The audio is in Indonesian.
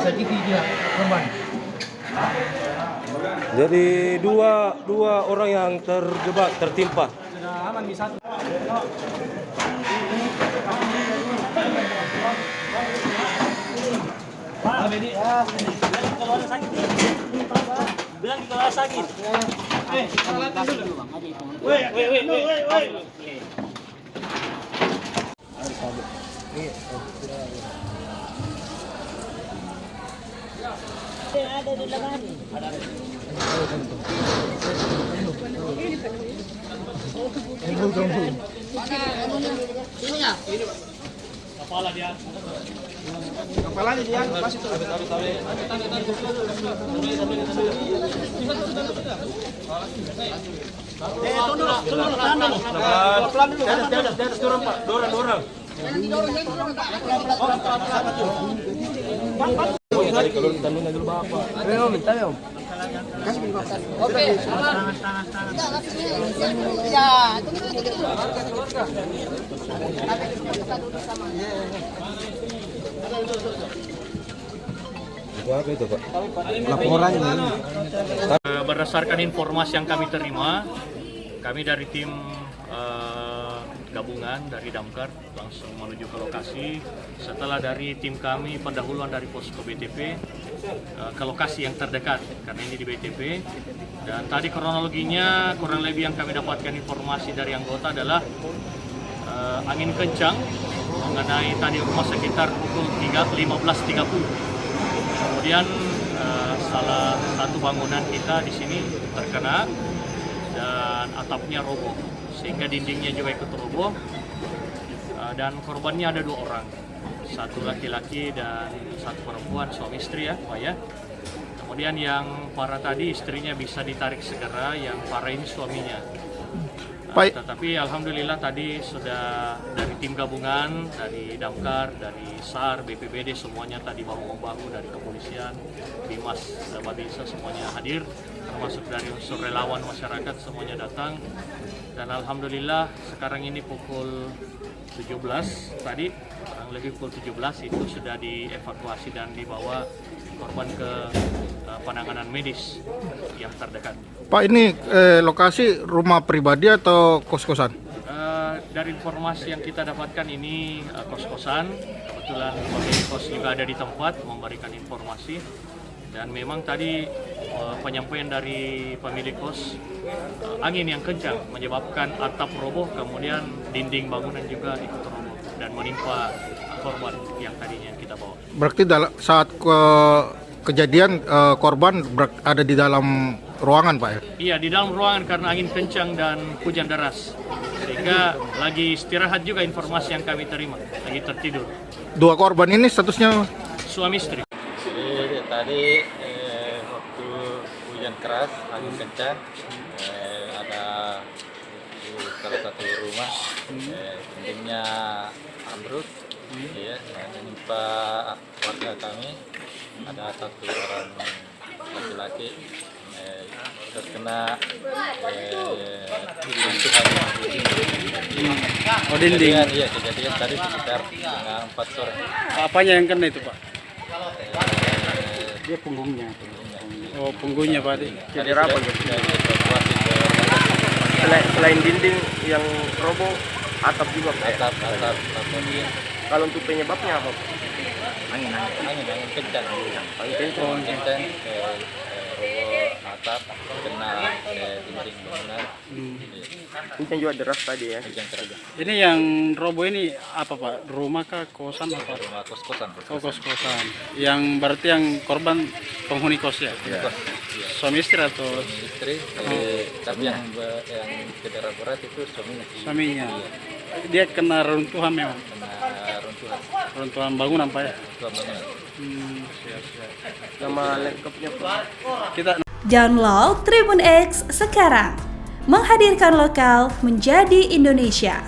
sakiti dia korban. Jadi dua orang yang terjebak tertimpa. Sudah aman di satu. Pak, Bedi. Kalau ada sakit. Bilang kalau ada sakit. Weh. Ada di laman. Kepala dia. Kepalanya dia masih tuh. Dorong Pak, dorong. Tadi kalau kita nanya dulu Bapak. Minta ya, Om. Kasih pinggir. Oke. Ya, Apa itu, Pak? Laporannya. Berdasarkan informasi yang kami terima, kami dari tim gabungan dari Damkar langsung menuju ke lokasi. Setelah dari tim kami pendahuluan dari posko BTP ke lokasi yang terdekat karena ini di BTP. Dan tadi kronologinya kurang lebih yang kami dapatkan informasi dari anggota adalah angin kencang mengenai tadi rumah sekitar pukul 15.30. Kemudian salah satu bangunan kita di sini terkena dan atapnya roboh sehingga dindingnya juga ikut roboh. Dan korbannya ada 2 orang, satu laki-laki dan satu perempuan, suami istri ya Pak ya. Kemudian yang parah tadi istrinya bisa ditarik segera, yang parah ini suaminya. Tetapi alhamdulillah tadi sudah dari tim gabungan, dari Damkar, dari SAR, BPBD semuanya tadi bahu-bahu dari kepolisian, Bimas, Babinsa semuanya hadir, termasuk dari unsur relawan masyarakat semuanya datang. Dan alhamdulillah sekarang ini pukul 17 tadi, kurang lebih pukul 17 itu sudah dievakuasi dan dibawa korban ke penanganan medis yang terdekat. Pak, ini lokasi rumah pribadi atau kos-kosan? Dari informasi yang kita dapatkan ini kos-kosan. Kebetulan pemilik kos juga ada di tempat memberikan informasi. Dan memang tadi penyampaian dari pemilik kos, angin yang kencang menyebabkan atap roboh, kemudian dinding bangunan juga ikut roboh dan menimpa korban yang tadinya kita bawa. Berarti saat kejadian korban ada di dalam ruangan, Pak ya? Iya, di dalam ruangan karena angin kencang dan hujan deras. Sehingga lagi istirahat juga informasi yang kami terima, lagi tertidur. 2 korban ini statusnya Suami istri. Tadi waktu hujan keras, angin kencang, ada di salah satu rumah, dindingnya ambruk, ya, menimpa warga kami. Ada 1 orang laki-laki terkena dinding. Iya, kejadian tadi sekitar setengah 4 sore. Apanya yang kena itu, Pak? Dia punggungnya. Oh, punggungnya, Pak. Jadi apa gitu? Selain dinding yang roboh, atap juga Pak. Atap. Kalau untuk penyebabnya apa? Angin kencang. Angin kencang. Roboh atap, kena dinding bangunan. Hujan juga deras tadi ya. Hujan keras. Ini yang roboh ini apa, Pak? Rumah kah, kosan apa? Rumah kos-kosan. Oh, kos-kosan. Yang berarti yang korban penghuni kos ya? Iya. Suami istri atau Istri, tapi yang cedera berat itu suaminya. suaminya? Dia kena runtuhan memang? Kena runtuhan. Runtuhan bangunan, Pak ya? Suaminya. Siap. Nama lengkapnya Pak. Kita Download Tribun X sekarang, menghadirkan lokal menjadi Indonesia.